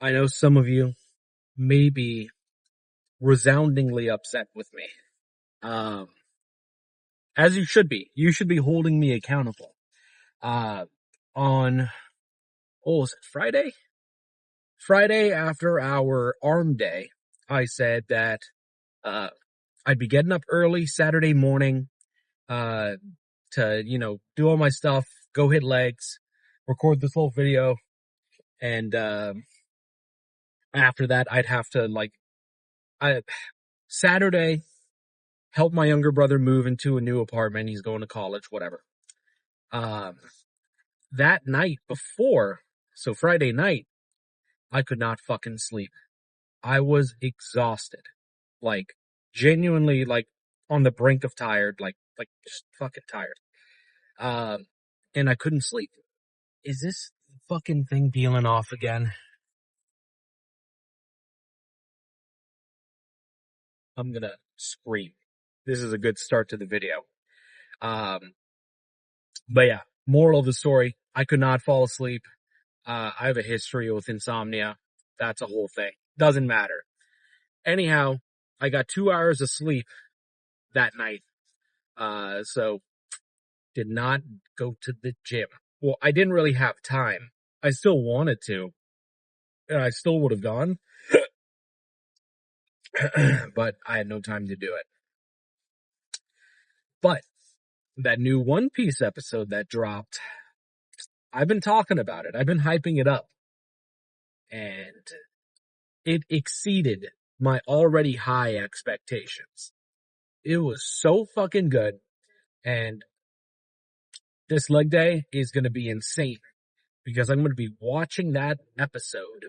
I know some of you may be resoundingly upset with me. Um, as you should be. You should be holding me accountable. Uh, on, was it Friday? Friday after our arm day, I said that, uh, I'd be getting up early Saturday morning, uh, to, do all my stuff, go hit legs, record this whole video, and, after that, I'd have to, Saturday, help my younger brother move into a new apartment. He's going to college, whatever. Um, that night before, so Friday night, I could not fucking sleep. I was exhausted. Like, genuinely, on the brink of tired, just fucking tired. Um, and I couldn't sleep. Is this fucking thing peeling off again? I'm gonna scream. This is a good start to the video. Um, but yeah, moral of the story, I could not fall asleep. I have a history with insomnia. That's a whole thing. Doesn't matter. Anyhow, I got 2 hours of sleep that night. So did not go to the gym. Well, I didn't really have time. I still wanted to, and I still would have gone, but I had no time to do it. But that new One Piece episode that dropped, I've been talking about it. I've been hyping it up, and it exceeded my already high expectations. It was so fucking good, and this leg day is going to be insane because I'm going to be watching that episode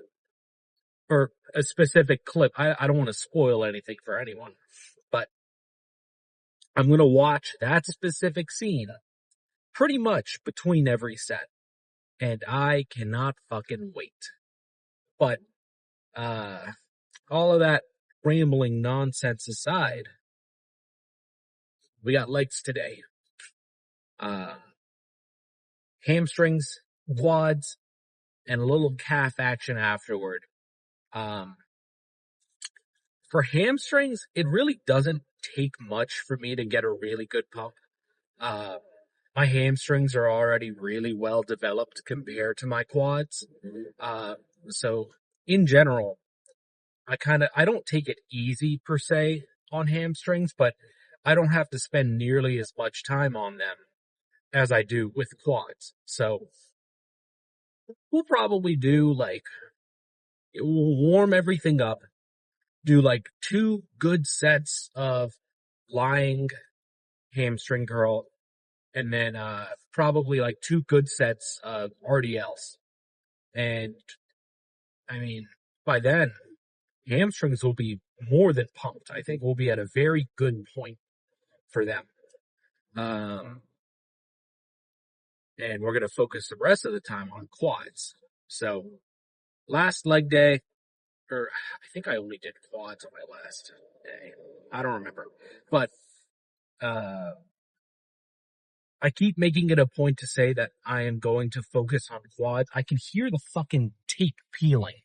or a specific clip. I don't want to spoil anything for anyone, but I'm going to watch that specific scene pretty much between every set, and I cannot fucking wait. But, all of that rambling nonsense aside, we got legs today. Hamstrings, quads, and a little calf action afterward. For hamstrings, it really doesn't take much for me to get a really good pump. My hamstrings are already really well developed compared to my quads. So in general, I don't take it easy per se on hamstrings, but I don't have to spend nearly as much time on them as I do with quads. So we'll probably do we'll warm everything up, do 2 good sets of lying hamstring curl, and then probably 2 good sets of RDLs. And I mean, by then, hamstrings will be more than pumped. I think we'll be at a very good point for them. And we're going to focus the rest of the time on quads. So, last leg day, or I think I only did quads on my last day. I don't remember. But, I keep making it a point to say that I am going to focus on quads. I can hear the fucking tape peeling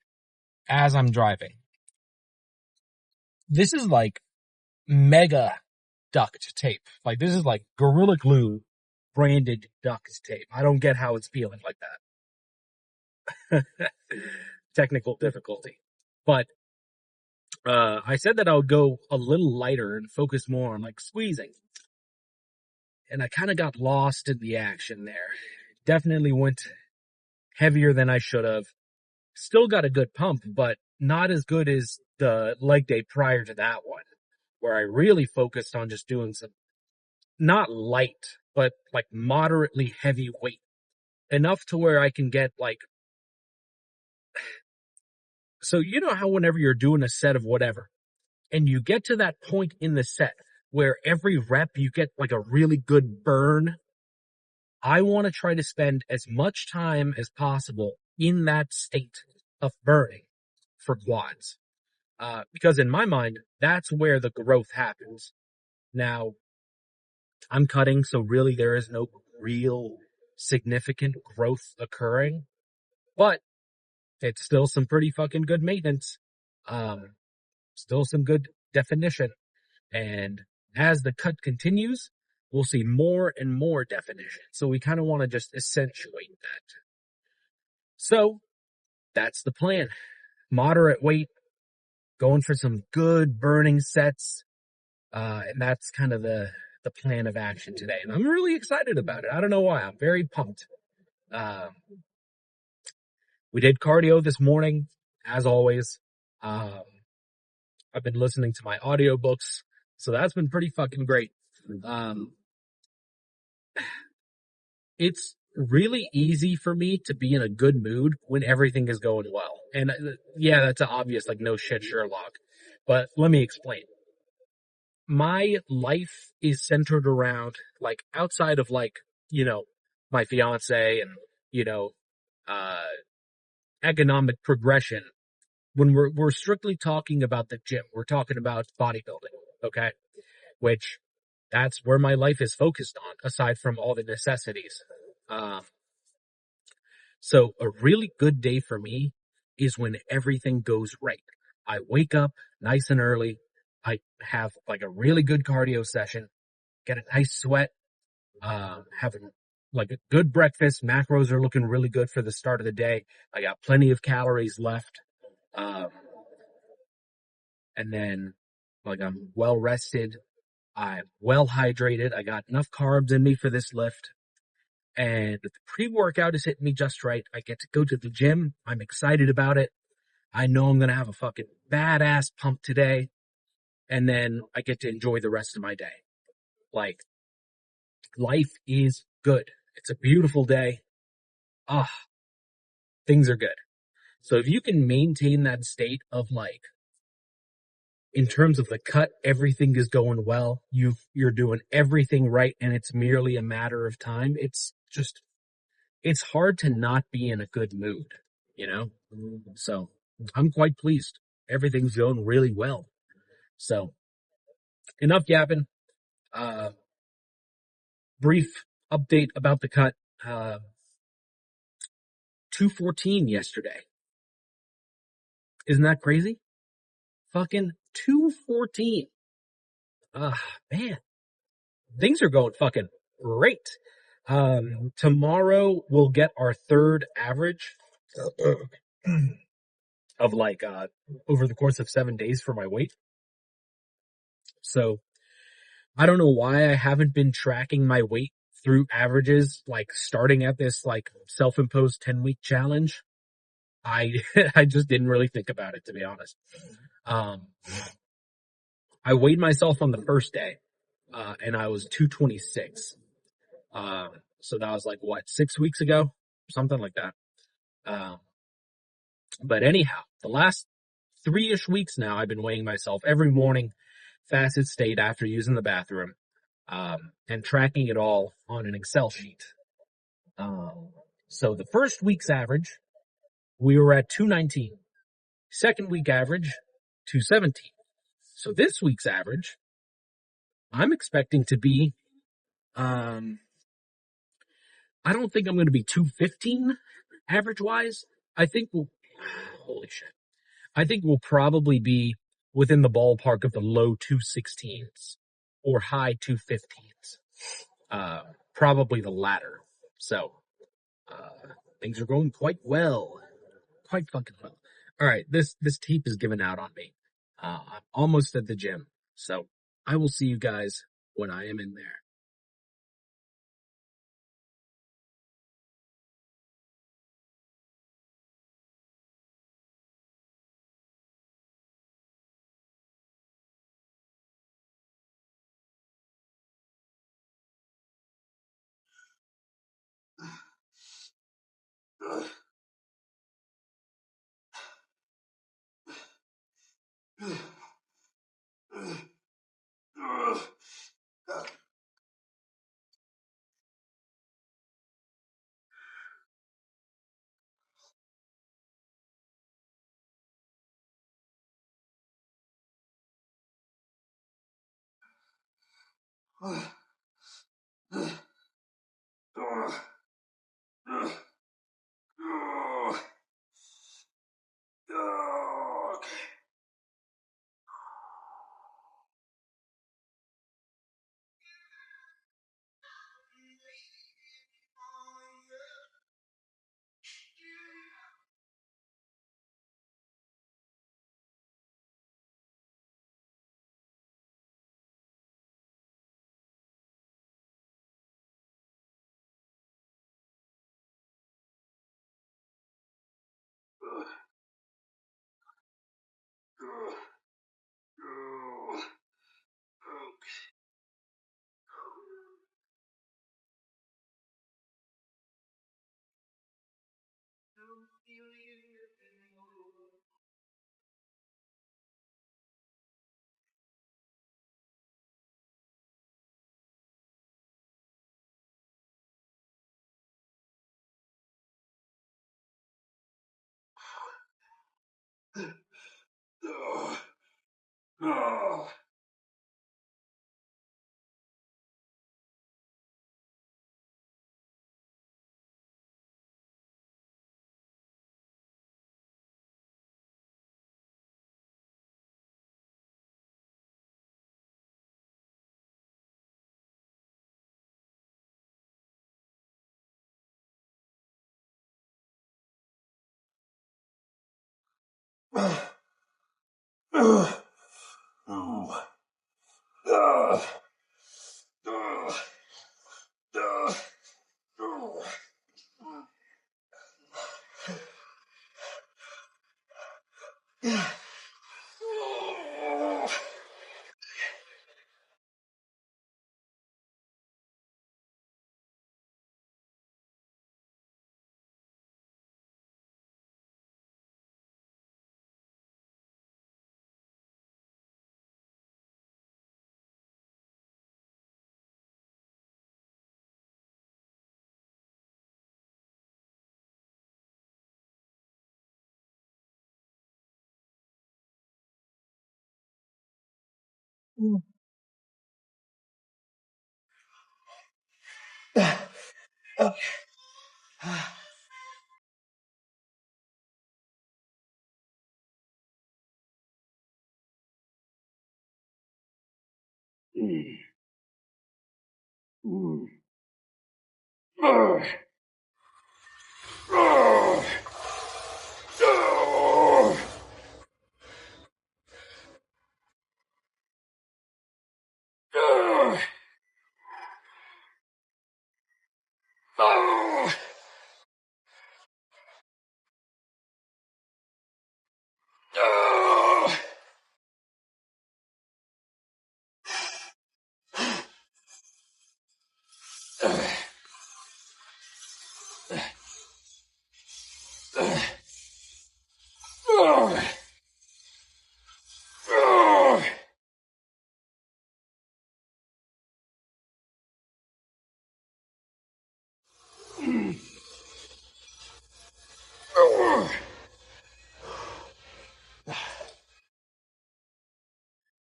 as I'm driving. This is mega duct tape. This is Gorilla Glue branded duct tape. I don't get how it's peeling like that. Technical difficulty. But, I said that I would go a little lighter and focus more on squeezing. And I kind of got lost in the action there. Definitely went heavier than I should have. Still got a good pump, but not as good as the leg day prior to that one, where I really focused on just doing some, not light, but moderately heavy weight. Enough to where I can get so you know how whenever you're doing a set of whatever, and you get to that point in the set where every rep you get a really good burn, I want to try to spend as much time as possible in that state of burning for quads. Because in my mind, that's where the growth happens. Now, I'm cutting, so really there is no real significant growth occurring. But It's still some pretty fucking good maintenance. Um, Still some good definition. And as the cut continues, we'll see more and more definition. So we kind of want to just accentuate that. So that's the plan. Moderate weight, going for some good burning sets. And that's kind of the plan of action today. And I'm really excited about it. I don't know why. I'm very pumped. Um, we did cardio this morning, as always. Um, I've been listening to my audiobooks, so that's been pretty fucking great. Um, it's really easy for me to be in a good mood when everything is going well. And yeah, that's obvious, like no shit, Sherlock. But let me explain. My life is centered around, like, outside of, like, you know, my fiance and, you know, uh, economic progression. When we're strictly talking about the gym, we're talking about bodybuilding, okay? Which that's where my life is focused on, aside from all the necessities. Um, so a really good day for me is when everything goes right. I wake up nice and early. I have like a really good cardio session, get a nice sweat, having like a good breakfast. Macros are looking really good for the start of the day. I got plenty of calories left. Um, and then like I'm well rested. I'm well hydrated. I got enough carbs in me for this lift. And the pre-workout is hitting me just right. I get to go to the gym. I'm excited about it. I know I'm going to have a fucking badass pump today. And then I get to enjoy the rest of my day. Like, life is good. It's a beautiful day. Ah, things are good. So if you can maintain that state of, like, in terms of the cut, everything is going well. You're doing everything right, and it's merely a matter of time. It's hard to not be in a good mood, you know? So I'm quite pleased. Everything's going really well. So enough yapping. Uh, Brief update about the cut. 214 yesterday. Isn't that crazy? Fucking 214. Man, things are going fucking great. Tomorrow we'll get our third average of like, over the course of 7 days for my weight. So I don't know why I haven't been tracking my weight through averages, like starting at this like self-imposed 10-week challenge. I I just didn't really think about it, to be honest. Um, I weighed myself on the first day, and I was 226. So that was like what, 6 weeks ago, something like that. Um, but anyhow, the last 3-ish weeks now, I've been weighing myself every morning, fasted state after using the bathroom, and tracking it all on an Excel sheet. Um, so the first week's average, we were at 219. Second week average, 217. So this week's average, I'm expecting to be, um, I don't think I'm going to be 215 average wise. I think we'll, holy shit. I think we'll probably be within the ballpark of the low 216s or high 215s. Uh, Probably the latter. So, things are going quite well. Quite fucking well. All right, this tape is giving out on me. I'm almost at the gym, so I will see you guys when I am in there.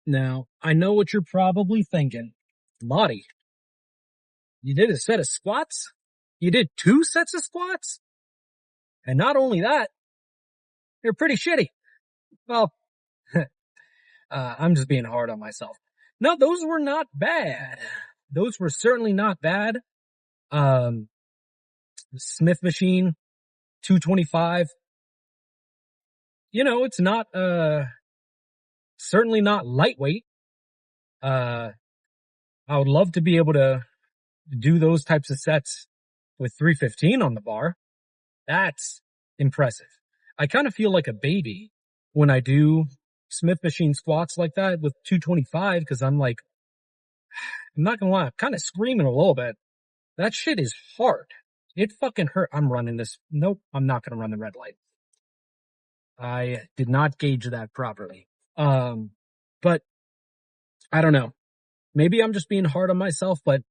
Now, I know what you're probably thinking. Lottie, you did a set of squats? You did 2 sets of squats? And not only that, they're pretty shitty. Well, I'm just being hard on myself. No, those were not bad. Those were certainly not bad. Smith machine, 225. It's not, certainly not lightweight. I would love to be able to do those types of sets with 315 on the bar. That's impressive. I kind of feel like a baby when I do Smith machine squats like that with 225 because I'm like, I'm not gonna lie, I'm kind of screaming a little bit. That shit is hard. It fucking hurt. I'm running this. Nope, I'm not gonna run the red light. I did not gauge that properly. But I don't know. Maybe I'm just being hard on myself, but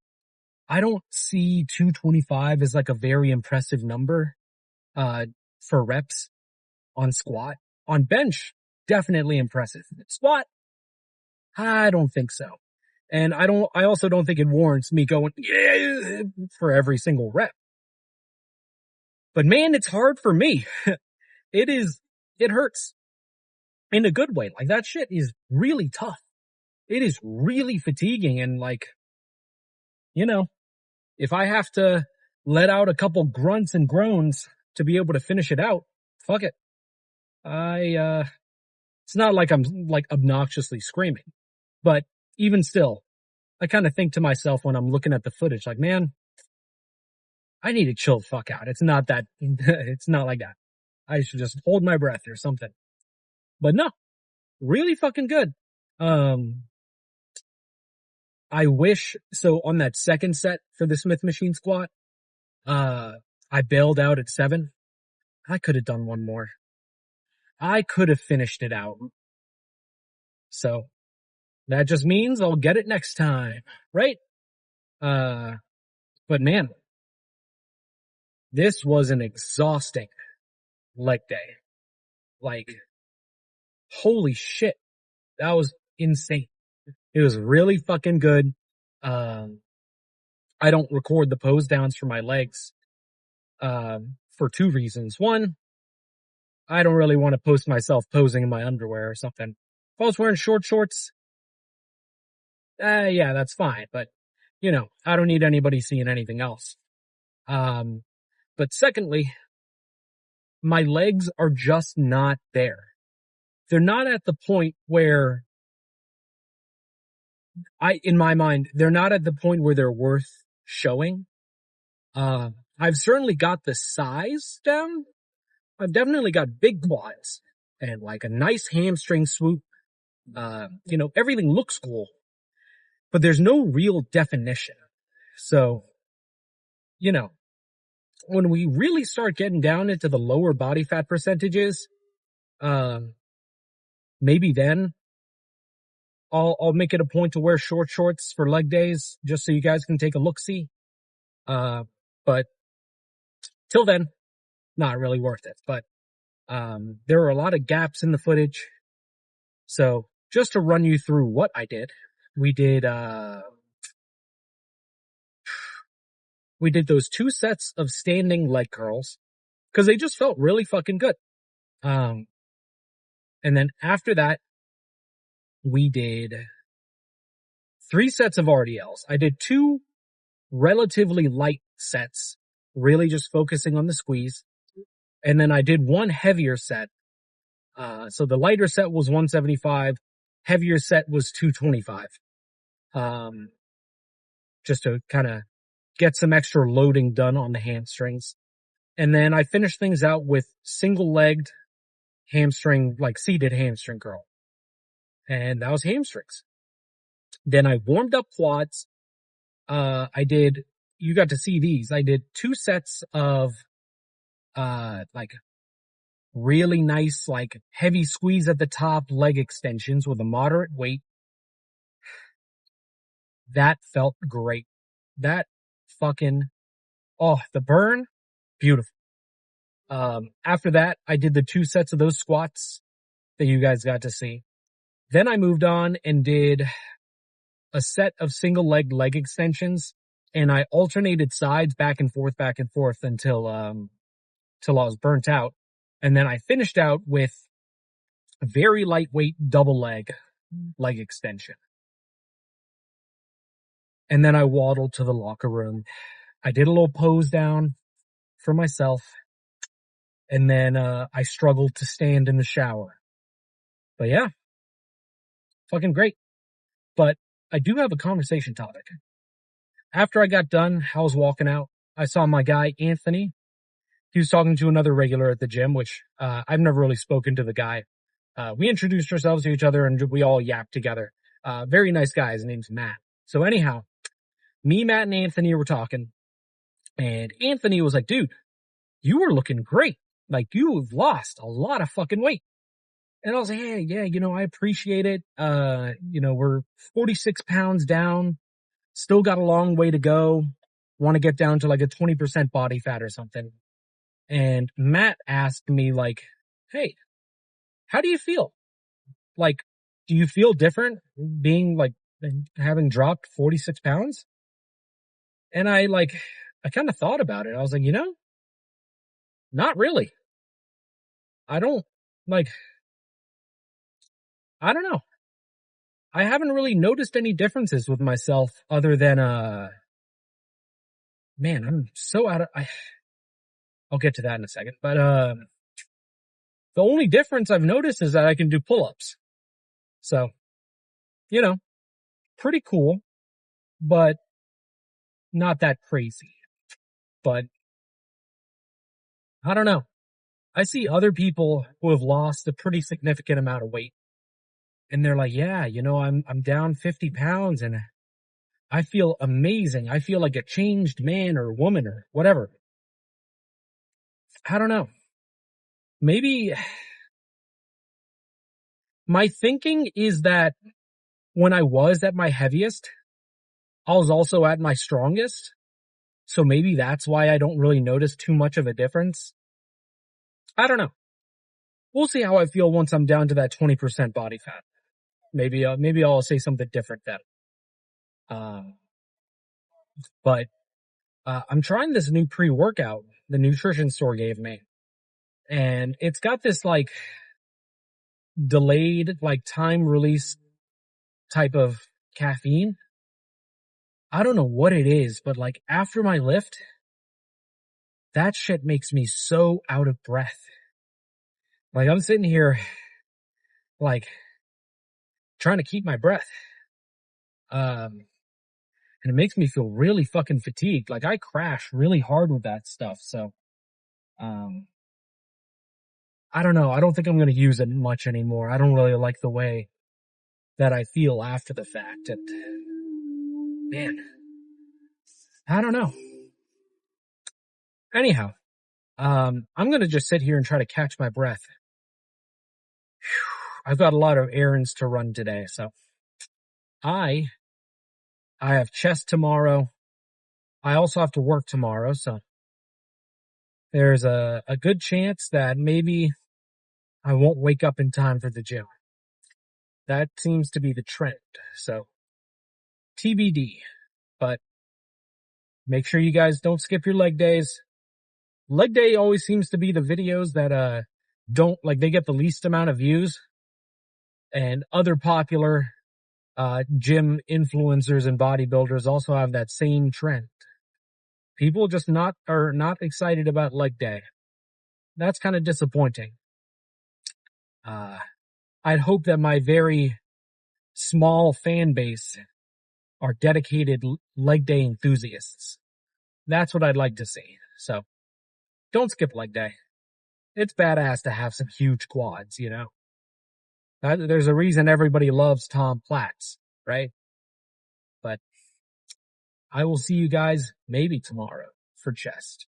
I don't see 225 as like a very impressive number, for reps on squat. On bench, definitely impressive. Squat, I don't think so. And I also don't think it warrants me going, yeah, for every single rep. But man, it's hard for me. It hurts in a good way. Like that shit is really tough. It is really fatiguing and like, if I have to let out a couple grunts and groans to be able to finish it out, fuck it. It's not like I'm like obnoxiously screaming, but even still, I kind of think to myself when I'm looking at the footage, like, man, I need to chill the fuck out. It's not that, it's not like that. I should just hold my breath or something. But no, really fucking good. I wish, so on that second set for the Smith machine squat, I bailed out at 7. I could have done one more. I could have finished it out. So that just means I'll get it next time, right? But man, this was an exhausting leg day. Like, Holy shit. That was insane. It was really fucking good. Um, I don't record the pose downs for my legs, for two reasons. One, I don't really want to post myself posing in my underwear or something. If I was wearing short shorts, yeah, that's fine. But, I don't need anybody seeing anything else. Um, but secondly, my legs are just not there. They're not at the point where in my mind, they're not at the point where they're worth showing. I've certainly got the size down. I've definitely got big quads and like a nice hamstring swoop. Everything looks cool, but there's no real definition. So, you know, when we really start getting down into the lower body fat percentages, um, maybe then I'll make it a point to wear short shorts for leg days just so you guys can take a look-see. But till then, not really worth it. But, there are a lot of gaps in the footage. So just to run you through what I did, we did those 2 sets of standing leg curls because they just felt really fucking good. And then after that, we did 3 sets of RDLs. I did 2 relatively light sets, really just focusing on the squeeze. And then I did 1 heavier set. So the lighter set was 175, heavier set was 225. Just to kind of get some extra loading done on the hamstrings. And then I finished things out with single-legged hamstring, like seated hamstring curl. And that was hamstrings. Then I warmed up quads. You got to see these. I did 2 sets of, like really nice, like heavy squeeze at the top leg extensions with a moderate weight. That felt great. That fucking, the burn, beautiful. After that, I did the 2 sets of those squats that you guys got to see. Then I moved on and did a set of single leg extensions, and I alternated sides back and forth until I was burnt out. And then I finished out with a very lightweight double leg extension. And then I waddled to the locker room. I did a little pose down for myself. And then, I struggled to stand in the shower. But yeah, fucking great. But I do have a conversation topic. After I got done, I was walking out. I saw my guy, Anthony. He was talking to another regular at the gym, which, I've never really spoken to the guy. We introduced ourselves to each other and we all yapped together. Very nice guy. His name's Matt. So anyhow, me, Matt, and Anthony were talking. And Anthony was like, dude, you were looking great. Like, you've lost a lot of fucking weight. And I was like, hey, yeah, I appreciate it. We're 46 pounds down. Still got a long way to go. Want to get down to like a 20% body fat or something. And Matt asked me like, hey, how do you feel? Like, do you feel different being like, having dropped 46 pounds? And I kind of thought about it. I was like, not really. I don't know. I haven't really noticed any differences with myself other than, man, I'm so I'll get to that in a second. But, the only difference I've noticed is that I can do pull-ups. So, pretty cool, but not that crazy. But I don't know. I see other people who have lost a pretty significant amount of weight. And they're like, yeah, I'm down 50 pounds and I feel amazing. I feel like a changed man or woman or whatever. I don't know. Maybe my thinking is that when I was at my heaviest, I was also at my strongest. So maybe that's why I don't really notice too much of a difference. I don't know. we'll see how I feel once I'm down to that 20% body fat. Maybe I'll say something different then. But I'm trying this new pre-workout the nutrition store gave me, and it's got this like delayed, like time release type of caffeine. I don't know what it is, but like after my lift, that shit makes me so out of breath. Like I'm sitting here, like trying to keep my breath. And it makes me feel really fucking fatigued. Like I crash really hard with that stuff. So, I don't know. I don't think I'm going to use it much anymore. I don't really like the way that I feel after the fact. And man, I don't know. Anyhow, I'm going to just sit here and try to catch my breath. I've got a lot of errands to run today. So I have chest tomorrow. I also have to work tomorrow. So there's a good chance that maybe I won't wake up in time for the gym. That seems to be the trend. So TBD, but make sure you guys don't skip your leg days. Leg day always seems to be the videos that, don't, like, they get the least amount of views, and other popular, gym influencers and bodybuilders also have that same trend. People just are not excited about leg day. That's kind of disappointing. I'd hope that my very small fan base are dedicated leg day enthusiasts. That's what I'd like to see. So, don't skip leg day. It's badass to have some huge quads, you know? There's a reason everybody loves Tom Platz, right? But I will see you guys maybe tomorrow for chest.